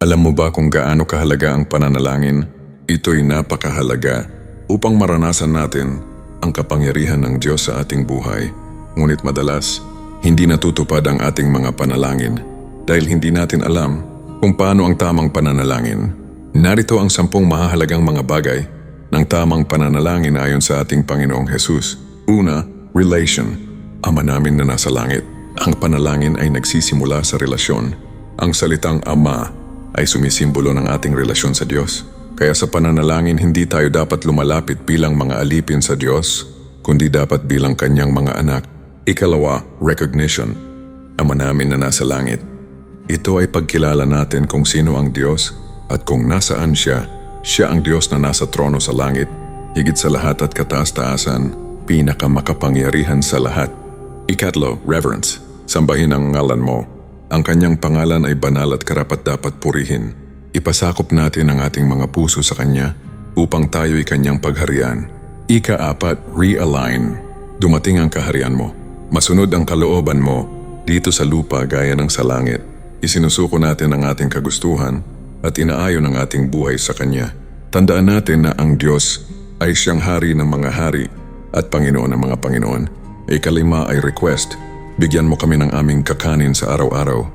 Alam mo ba kung gaano kahalaga ang pananalangin? Ito'y napakahalaga upang maranasan natin ang kapangyarihan ng Diyos sa ating buhay. Ngunit madalas, hindi natutupad ang ating mga panalangin dahil hindi natin alam kung paano ang tamang pananalangin. Narito ang 10 mahahalagang mga bagay ng tamang pananalangin ayon sa ating Panginoong Hesus. Una, relation. Ama namin na nasa langit. Ang panalangin ay nagsisimula sa relasyon. Ang salitang Ama ay sumisimbolo ng ating relasyon sa Diyos. Kaya sa pananalangin, hindi tayo dapat lumalapit bilang mga alipin sa Diyos, kundi dapat bilang Kanyang mga anak. Ikalawa, recognition. Ama namin na nasa langit. Ito ay pagkilala natin kung sino ang Diyos at kung nasaan siya. Siya ang Diyos na nasa trono sa langit, higit sa lahat at kataas-taasan, pinakamakapangyarihan sa lahat. Ikatlo, reverence. Sambahin ang ngalan mo. Ang Kanyang pangalan ay banal at karapat-dapat purihin. Ipasakop natin ang ating mga puso sa Kanya upang tayo'y Kanyang pagharian. Ika-4, realign. Dumating ang kaharian mo. Masunod ang kalooban mo dito sa lupa gaya ng sa langit. Isinusuko natin ang ating kagustuhan at inaayon ang ating buhay sa Kanya. Tandaan natin na ang Diyos ay siyang hari ng mga hari at Panginoon ng mga Panginoon. Ikalima ay request. Bigyan mo kami ng aming kakanin sa araw-araw.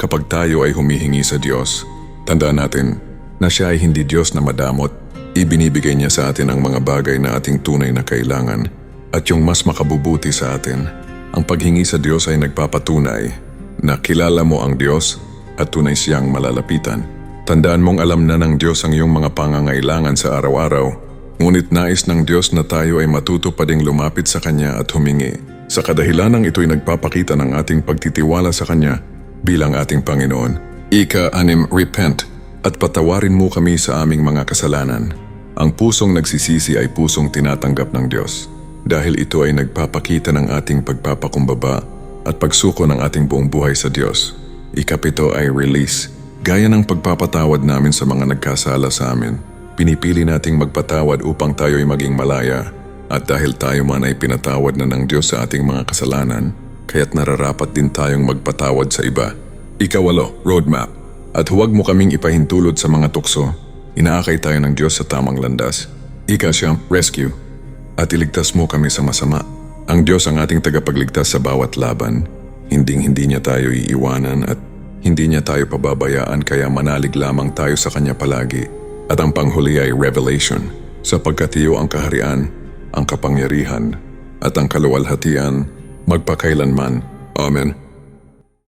Kapag tayo ay humihingi sa Diyos, tandaan natin na siya ay hindi Diyos na madamot. Ibinibigay niya sa atin ang mga bagay na ating tunay na kailangan at yung mas makabubuti sa atin. Ang paghingi sa Diyos ay nagpapatunay na kilala mo ang Diyos at tunay siyang malalapitan. Tandaan mong alam na ng Diyos ang iyong mga pangangailangan sa araw-araw, ngunit nais ng Diyos na tayo ay matuto pa ding lumapit sa Kanya at humingi. Sa kadahilanang ito'y nagpapakita ng ating pagtitiwala sa Kanya bilang ating Panginoon. Ika-6, repent at patawarin mo kami sa aming mga kasalanan. Ang pusong nagsisisi ay pusong tinatanggap ng Diyos dahil ito ay nagpapakita ng ating pagpapakumbaba at pagsuko ng ating buong buhay sa Diyos. Ika-7 ay release. Gaya ng pagpapatawad namin sa mga nagkasala sa amin, pinipili nating magpatawad upang tayo'y maging malaya. At dahil tayo man ay pinatawad na ng Diyos sa ating mga kasalanan, kaya't nararapat din tayong magpatawad sa iba. Ika-8, roadmap. At huwag mo kaming ipahintulot sa mga tukso. Inaakay tayo ng Diyos sa tamang landas. Ika-9, rescue. At iligtas mo kami sa masama. Ang Diyos ang ating tagapagligtas sa bawat laban. Hindi niya tayo iiwanan at hindi niya tayo pababayaan, kaya manalig lamang tayo sa Kanya palagi. At ang panghuli ay revelation, sapagkat iyo ang kaharian, ang kapangyarihan, at ang kaluwalhatian magpakailanman. Amen.